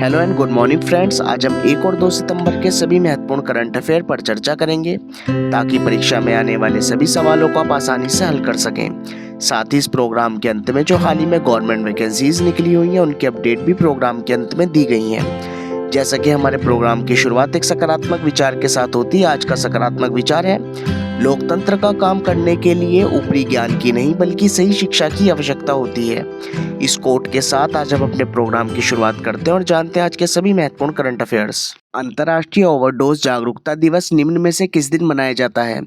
Hello and good morning friends. आज हम 1 और 2 सितंबर के सभी महत्वपूर्ण करंट अफेयर पर चर्चा करेंगे ताकि परीक्षा में आने वाले सभी सवालों को आप आसानी से हल कर सकें। साथ ही इस प्रोग्राम के अंत में जो हाल ही में गवर्नमेंट वैकेंसीज निकली हुई हैं उनकी अपडेट भी प्रोग्राम के अंत में दी गई हैं। जैसा कि हमारे प्रोग्राम की शुरुआत एक सकारात्मक विचार के साथ होती है, आज का सकारात्मक विचार है, लोकतंत्र का काम करने के लिए ऊपरी ज्ञान की नहीं बल्कि सही शिक्षा की आवश्यकता होती है। इस कोट के साथ आज हम अपने प्रोग्राम की शुरुआत करते हैं और जानते हैं आज के सभी महत्वपूर्ण करंट अफेयर्स। अंतर्राष्ट्रीय ओवरडोज जागरूकता दिवस निम्न में से किस दिन मनाया जाता है?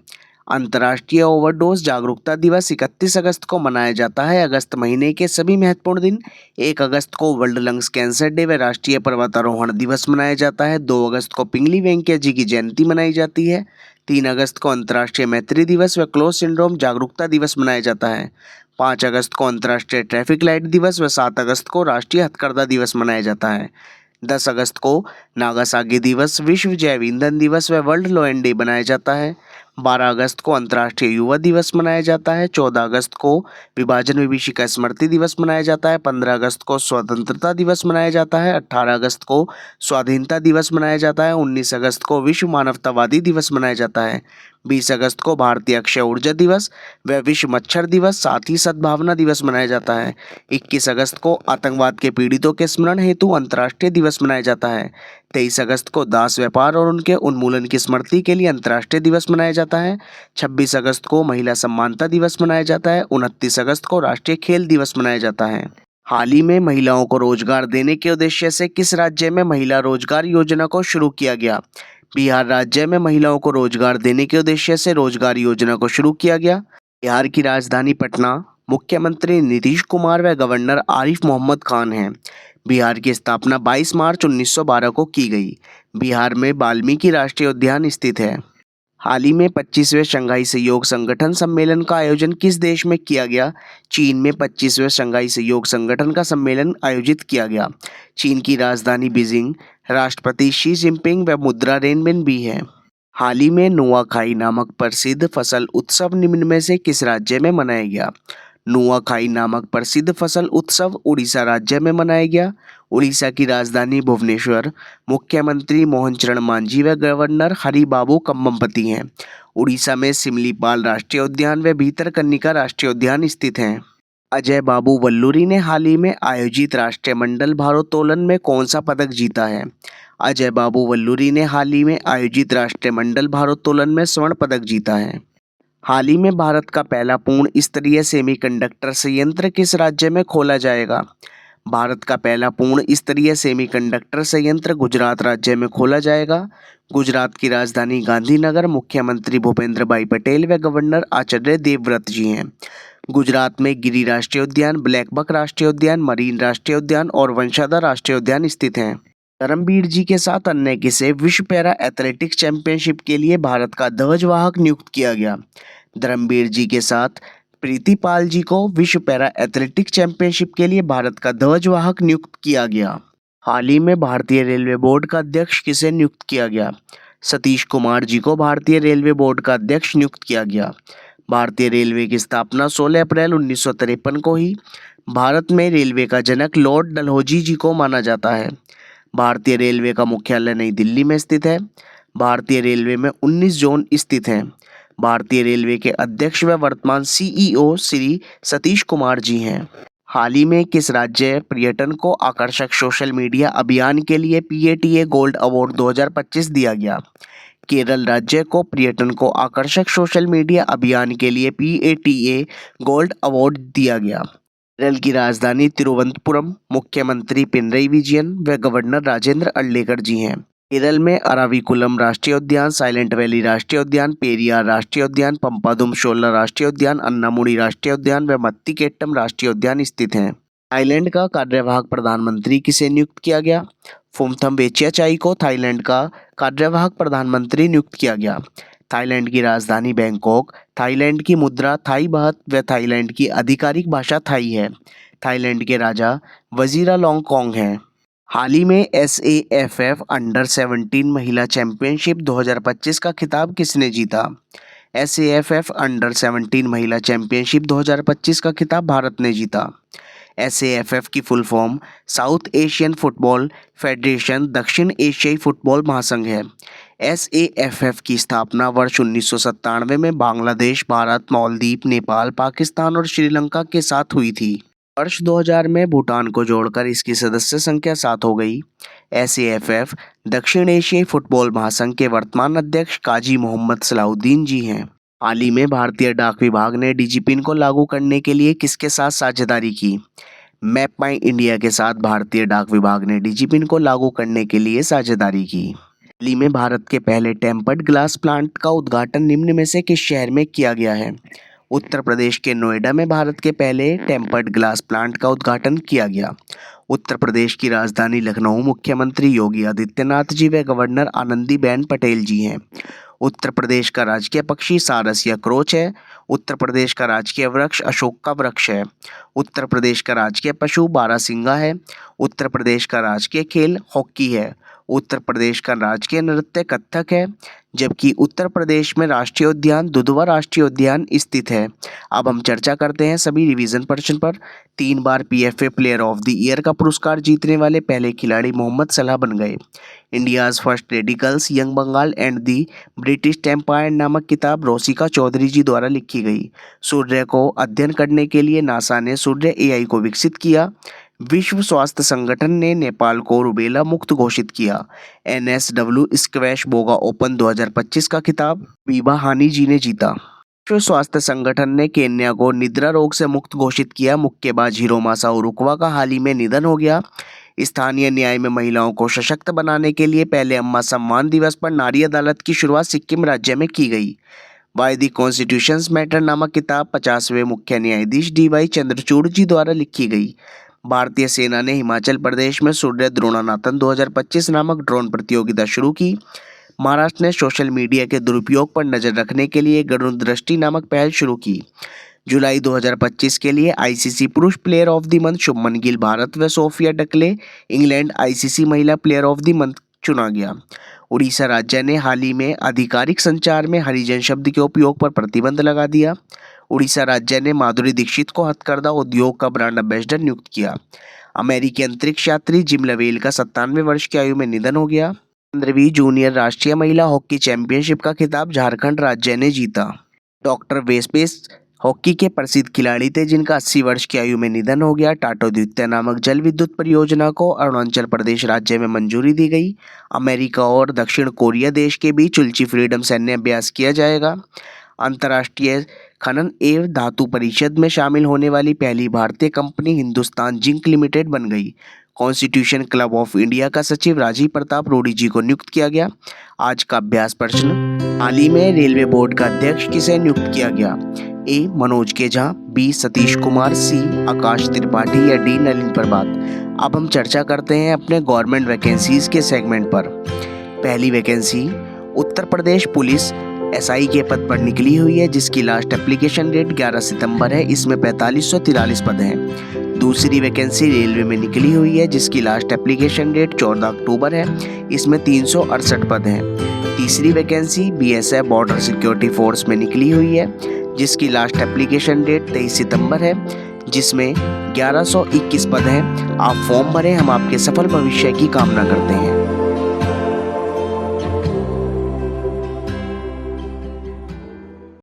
अंतर्राष्ट्रीय ओवरडोज जागरूकता दिवस 31 अगस्त को मनाया जाता है। अगस्त महीने के सभी महत्वपूर्ण दिन: 1 अगस्त को वर्ल्ड लंग्स कैंसर डे व राष्ट्रीय पर्वतारोहण दिवस मनाया जाता है। 2 अगस्त को पिंगली वेंकैया जी की जयंती मनाई जाती है। 3 अगस्त को अंतर्राष्ट्रीय मैत्री दिवस व क्लोज सिंड्रोम जागरूकता दिवस मनाया जाता है। 5 अगस्त को अंतर्राष्ट्रीय ट्रैफिक लाइट दिवस व 7 अगस्त को राष्ट्रीय हथकरघा दिवस मनाया जाता है। 10 अगस्त को नागासाकी दिवस, विश्व जैव ईंधन दिवस व वर्ल्ड लॉयन डे मनाया जाता है। 12 अगस्त को अंतर्राष्ट्रीय युवा दिवस मनाया जाता है। 14 अगस्त को विभाजन विभीषिका स्मृति दिवस मनाया जाता है। 15 अगस्त को स्वतंत्रता दिवस मनाया जाता है। 18 अगस्त को स्वाधीनता दिवस मनाया जाता है। 19 अगस्त को विश्व मानवतावादी दिवस मनाया जाता है। 20 अगस्त को भारतीय अक्षय ऊर्जा दिवस व विश्व मच्छर दिवस, साथ ही सद्भावना दिवस मनाया जाता है। 21 अगस्त को आतंकवाद के पीड़ितों के स्मरण हेतु अंतर्राष्ट्रीय दिवस मनाया जाता है। 23 अगस्त को दास व्यापार और उनके उन्मूलन की स्मृति के लिए अंतर्राष्ट्रीय दिवस मनाया जाता है। 26 अगस्त को महिला सम्मानता दिवस मनाया जाता है। 29 अगस्त को राष्ट्रीय खेल दिवस मनाया जाता है। हाल ही में महिलाओं को रोजगार देने के उद्देश्य से किस राज्य में महिला रोजगार योजना को शुरू किया गया? बिहार राज्य में महिलाओं को रोजगार देने के उद्देश्य से रोजगार योजना को शुरू किया गया। बिहार की राजधानी पटना, मुख्यमंत्री नीतीश कुमार व गवर्नर आरिफ मोहम्मद खान हैं। बिहार की स्थापना 22 मार्च 1912 को की गई। बिहार में वाल्मीकि राष्ट्रीय उद्यान स्थित है। हाल ही में 25वें शंघाई सहयोग संगठन सम्मेलन का आयोजन किस देश में किया गया? चीन में 25वें शंघाई सहयोग संगठन का सम्मेलन आयोजित किया गया। चीन की राजधानी बीजिंग, राष्ट्रपति शी जिनपिंग व मुद्रा रेनबेन भी है। हाल ही में नुआखाई नामक प्रसिद्ध फसल उत्सव निम्न में से किस राज्य में मनाया गया? नुआखाई नामक प्रसिद्ध फसल उत्सव उड़ीसा राज्य में मनाया गया। उड़ीसा की राजधानी भुवनेश्वर, मुख्यमंत्री मोहन चरण मांझी व गवर्नर हरिबाबू कम्मपति हैं। उड़ीसा में सिमलीपाल राष्ट्रीय उद्यान व भीतरकनिका राष्ट्रीय उद्यान स्थित हैं। अजय बाबू वल्लूरी ने हाल ही में आयोजित राष्ट्रीय मंडल भारोत्तोलन में कौन सा पदक जीता है? अजय बाबू वल्लूरी ने हाल ही में आयोजित राष्ट्रीय मंडल भारोत्तोलन में स्वर्ण पदक जीता है। हाल ही में भारत का पहला पूर्ण स्तरीय सेमीकंडक्टर संयंत्र किस राज्य में खोला जाएगा? भारत का पहला पूर्ण स्तरीय सेमीकंडक्टर संयंत्र गुजरात राज्य में खोला जाएगा। गुजरात की राजधानी गांधीनगर, मुख्यमंत्री भूपेंद्र भाई पटेल व गवर्नर आचार्य देवव्रत जी हैं। गुजरात में गिरी राष्ट्रीय उद्यान, ब्लैकबक राष्ट्रीय उद्यान, मरीन राष्ट्रीय उद्यान और वंशादा राष्ट्रीय उद्यान स्थित हैं। धर्मवीर जी के साथ अन्य किसे विश्व पैरा एथलेटिक्स चैंपियनशिप के लिए भारत का ध्वजवाहक नियुक्त किया गया? धर्मवीर जी के साथ प्रीति पाल जी को विश्व पैरा एथलेटिक्स चैंपियनशिप के लिए भारत का ध्वजवाहक नियुक्त किया गया। हाल ही में भारतीय रेलवे बोर्ड का अध्यक्ष किसे नियुक्त किया गया? सतीश कुमार जी को भारतीय रेलवे बोर्ड का अध्यक्ष नियुक्त किया गया। भारतीय रेलवे की स्थापना 16 अप्रैल 1953 को ही। भारत में रेलवे का जनक लॉर्ड डलहौजी जी को माना जाता है। भारतीय रेलवे का मुख्यालय नई दिल्ली में स्थित है। भारतीय रेलवे में 19 जोन स्थित हैं। भारतीय रेलवे के अध्यक्ष व वर्तमान सीईओ श्री सतीश कुमार जी हैं। हाल ही में किस राज्य पर्यटन को आकर्षक सोशल मीडिया अभियान के लिए PATA गोल्ड अवार्ड 2025 दिया गया? केरल राज्य को पर्यटन को आकर्षक सोशल मीडिया अभियान के लिए PATA गोल्ड अवार्ड दिया गया। केरल की राजधानी तिरुवनंतपुरम, मुख्यमंत्री पिनरई विजयन व गवर्नर राजेंद्र अर्लेकर जी हैं। केरल में अराविकुलम राष्ट्रीय उद्यान, साइलेंट वैली राष्ट्रीय उद्यान, पेरियार राष्ट्रीय उद्यान, पंपादुम शोला राष्ट्रीय उद्यान, अन्नामुडी राष्ट्रीय उद्यान व मत्तिकेट्टम राष्ट्रीय उद्यान स्थित हैं। थाईलैंड का कार्यवाहक प्रधानमंत्री किसे नियुक्त किया गया? फुमथम वेचैचाई को थाईलैंड का कार्यवाहक प्रधानमंत्री नियुक्त किया गया। थाईलैंड की राजधानी बैंकॉक, थाईलैंड की मुद्रा थाई बात व थाईलैंड की आधिकारिक भाषा थाई है। थाईलैंड के राजा वजीरालोंगकोंग हैं। हाल ही में SAFF अंडर 17 महिला चैंपियनशिप 2025 का खिताब किसने जीता? SAFF अंडर 17 महिला चैंपियनशिप 2025 का खिताब भारत ने जीता। SAFF की full form south Asian football federation दक्षिण एशियाई फुटबॉल महासंघ है। SAFF की स्थापना वर्ष 1997 में बांग्लादेश, भारत, मालदीव, नेपाल, पाकिस्तान और श्रीलंका के साथ हुई थी। वर्ष 2000 में भूटान को जोड़कर इसकी सदस्य संख्या 7 हो गई। SAFF दक्षिण एशियाई फुटबॉल महासंघ के वर्तमान अध्यक्ष काजी मोहम्मद सलाउद्दीन जी हैं। हाल ही में भारतीय डाक विभाग ने डिजिपिन को लागू करने के लिए किसके साथ साझेदारी की? मैप माई इंडिया के साथ भारतीय डाक विभाग ने डिजिपिन को लागू करने के लिए साझेदारी की। हाल ही में भारत के पहले टेम्पर्ड ग्लास प्लांट का उद्घाटन निम्न में से किस शहर में किया गया है? उत्तर प्रदेश के नोएडा में भारत के पहले टेम्पर्ड ग्लास प्लांट का उद्घाटन किया गया। उत्तर प्रदेश की राजधानी लखनऊ मुख्यमंत्री योगी आदित्यनाथ जी व गवर्नर आनंदीबेन पटेल जी हैं। उत्तर प्रदेश का राजकीय पक्षी सारस या क्रोच है। उत्तर प्रदेश का राजकीय वृक्ष अशोक का वृक्ष है। उत्तर प्रदेश का राजकीय पशु बारहसिंगा है। उत्तर प्रदेश का राजकीय खेल हॉकी है। उत्तर प्रदेश का राजकीय नृत्य कथक है, जबकि उत्तर प्रदेश में राष्ट्रीय उद्यान दुधवा राष्ट्रीय उद्यान स्थित है। अब हम चर्चा करते हैं सभी रिवीजन प्रश्न पर। 3 बार PFA player of the year का पुरस्कार जीतने वाले पहले खिलाड़ी मोहम्मद सलाह बन गए। India's first radicals young Bengal and the British empire नामक किताब रोसिका चौधरी जी द्वारा लिखी गई। सूर्य को अध्ययन करने के लिए नासा ने सूर्य AI को विकसित किया। विश्व स्वास्थ्य संगठन ने नेपाल को रुबेला मुक्त घोषित किया। NSW स्क्वैश बोगा ओपन 2025 का खिताब बीबा हानी जी ने जीता। विश्व स्वास्थ्य संगठन ने केन्या को निद्रा रोग से मुक्त घोषित किया। मुक्केबाज हिरोमासा उरुक्वा का हाल ही में निधन हो गया। स्थानीय न्याय में महिलाओं को सशक्त बनाने के लिए पहले अम्मा सम्मान दिवस पर नारी अदालत की शुरुआत सिक्किम राज्य में की गई। वाई दी कॉन्स्टिट्यूशंस मैटर नामक किताब 50वें मुख्य न्यायाधीश DY चंद्रचूड़ जी द्वारा लिखी गई। भारतीय सेना ने हिमाचल प्रदेश में सूर्य द्रोणानाथन 2025 नामक ड्रोन प्रतियोगिता शुरू की। महाराष्ट्र ने सोशल मीडिया के दुरुपयोग पर नजर रखने के लिए गरुड़ दृष्टि नामक पहल शुरू की। जुलाई 2025 के लिए ICC पुरुष player of the month Shubman Gill Bharat व सोफिया डकले इंग्लैंड ICC महिला प्लेयर ऑफ द मंथ चुना गया। उड़ीसा राज्य ने हाल ही में आधिकारिक संचार में हरिजन शब्द के उपयोग पर प्रतिबंध लगा दिया। उड़ीसा राज्य ने माधुरी दीक्षित को हथकरघा उद्योग का ब्रांड एम्बेसडर नियुक्त किया। अमेरिकी अंतरिक्ष यात्री जिम लवेल का 97 वर्ष की आयु में निधन हो गया। 15वीं जूनियर राष्ट्रीय महिला हॉकी चैंपियनशिप का खिताब झारखंड राज्य ने जीता। डॉक्टर वेस्पेस हॉकी के प्रसिद्ध खिलाड़ी थे जिनका 80 वर्ष की आयु में निधन हो गया। टाटो द्वितीय नामक जल विद्युत परियोजना को अरुणाचल प्रदेश राज्य में मंजूरी दी गई। अमेरिका और दक्षिण कोरिया देश के बीच चुल्ची फ्रीडम सैन्य अभ्यास किया जाएगा। अंतर्राष्ट्रीय खनन एवं धातु परिषद में शामिल होने वाली पहली भारतीय कंपनी हिंदुस्तान जिंक लिमिटेड बन गई। कॉन्स्टिट्यूशन क्लब ऑफ इंडिया का सचिव राजीव प्रताप रूडी जी को नियुक्त किया गया। आज का अभ्यास प्रश्न, हाल ही में रेलवे बोर्ड का अध्यक्ष किसे नियुक्त किया गया? A मनोज के झा, B सतीश कुमार, C आकाश त्रिपाठी या D नलिन प्रभात। अब हम चर्चा करते हैं अपने गवर्नमेंट वैकेंसीज के सेगमेंट पर। पहली vacancy Uttar Pradesh police SI के पद पर निकली हुई है जिसकी लास्ट एप्लीकेशन डेट 11 सितंबर है। इसमें 4543 पद हैं। दूसरी वैकेंसी रेलवे में निकली हुई है जिसकी लास्ट एप्लीकेशन डेट 14 अक्टूबर है। इसमें 368 पद हैं। तीसरी vacancy BSF border security force में निकली हुई है जिसकी लास्ट एप्लीकेशन डेट 23 सितंबर है जिसमें 1121 पद हैं। आप फॉर्म भरें, हम आपके सफल भविष्य की कामना करते हैं।